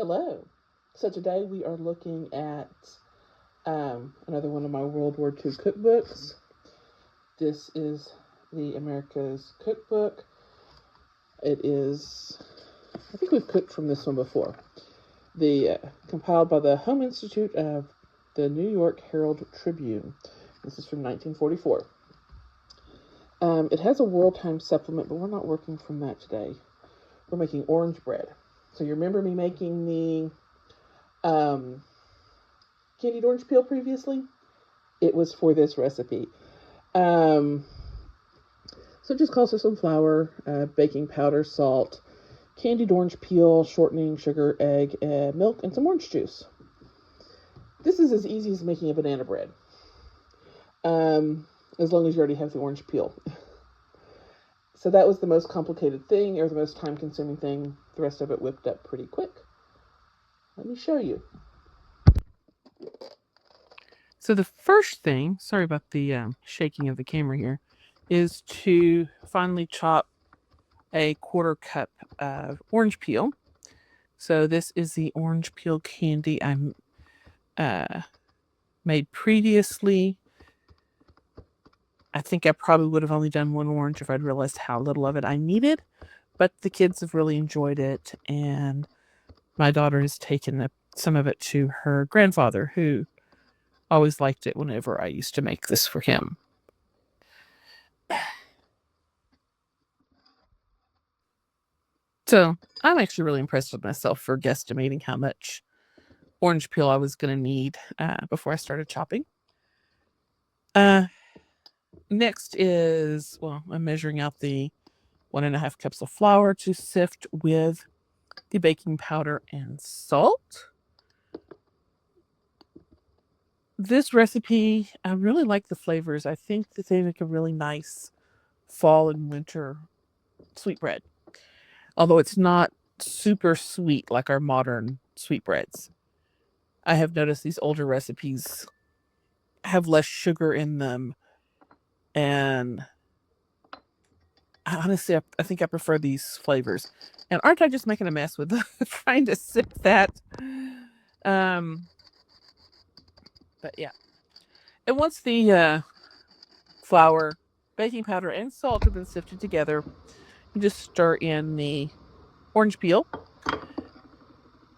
Hello. So today we are looking at another one of my World War II cookbooks. This is the America's Cookbook. It is, I think we've cooked from this one before. Compiled by the Home Institute of the New York Herald Tribune. This is from 1944. It has a world time supplement, but we're not working from that today. We're making orange bread. So you remember me making the candied orange peel previously? It was for this recipe. So it just calls for some flour, baking powder, salt, candied orange peel, shortening, sugar, egg, milk, and some orange juice. This is as easy as making a banana bread, as long as you already have the orange peel. So that was the most complicated thing, or the most time-consuming thing. The rest of it whipped up pretty quick. Let me show you. So the first thing, sorry about the shaking of the camera here, is to finely chop a 1/4 cup of orange peel. So this is the orange peel candy I made previously. I think I probably would have only done one orange if I'd realized how little of it I needed, but the kids have really enjoyed it, and my daughter has taken some of it to her grandfather, who always liked it whenever I used to make this for him. So I'm actually really impressed with myself for guesstimating how much orange peel I was going to need before I started chopping. Next is, I'm measuring out the 1.5 cups of flour to sift with the baking powder and salt. This recipe, I really like the flavors. I think that they make a really nice fall and winter sweetbread, although it's not super sweet like our modern sweetbreads. I have noticed these older recipes have less sugar in them, and honestly, I think I prefer these flavors. And aren't I just making a mess with trying to sip that? But yeah. And once the flour, baking powder, and salt have been sifted together, you just stir in the orange peel to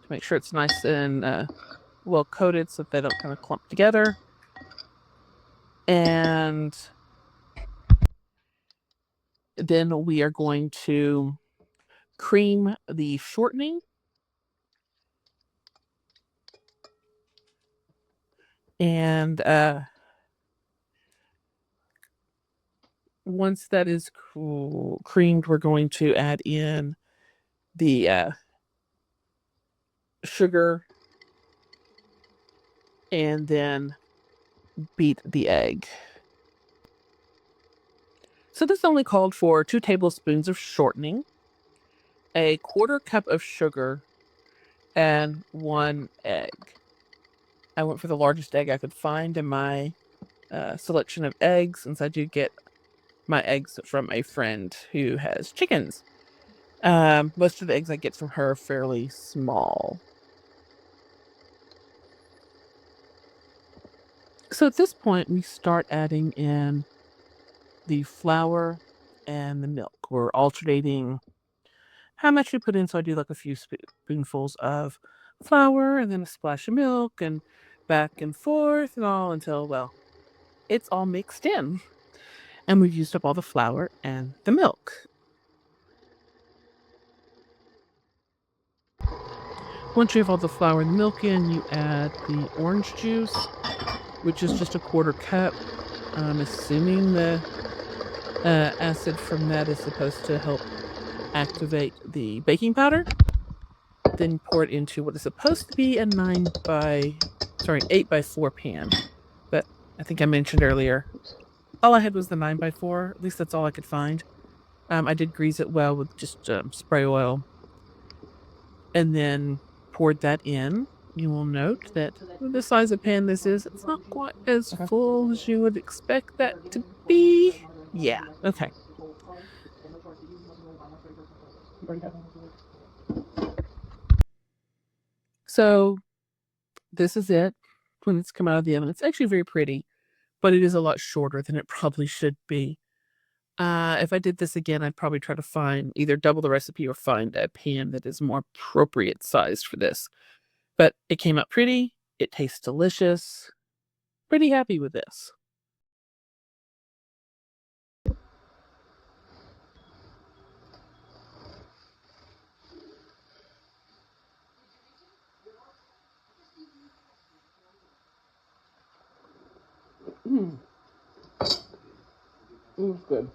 make sure it's nice and well coated so that they don't kind of clump together. And then we are going to cream the shortening. And once that is creamed, we're going to add in the sugar and then beat the egg. So this only called for 2 tablespoons of shortening, a 1/4 cup of sugar, and 1 egg. I went for the largest egg I could find in my selection of eggs, since I do get my eggs from a friend who has chickens. Most of the eggs I get from her are fairly small. So at this point, we start adding in the flour and the milk. We're alternating how much we put in. So I do like a few spoonfuls of flour and then a splash of milk, and back and forth and all until, well, it's all mixed in. And we've used up all the flour and the milk. Once you have all the flour and the milk in, you add the orange juice, which is just a 1/4 cup. I'm assuming the acid from that is supposed to help activate the baking powder. Then pour it into what is supposed to be a 8x4 pan. But I think I mentioned earlier, all I had was the 9x4. At least that's all I could find. I did grease it well with just spray oil, and then poured that in. You will note that the size of pan this is, it's not quite as full as you would expect that to be. Yeah, okay. So this is it when it's come out of the oven. It's actually very pretty, but it is a lot shorter than it probably should be. If I did this again, I'd probably try to find either double the recipe or find a pan that is more appropriate sized for this. But it came out pretty. It tastes delicious. Pretty happy with this. It was good.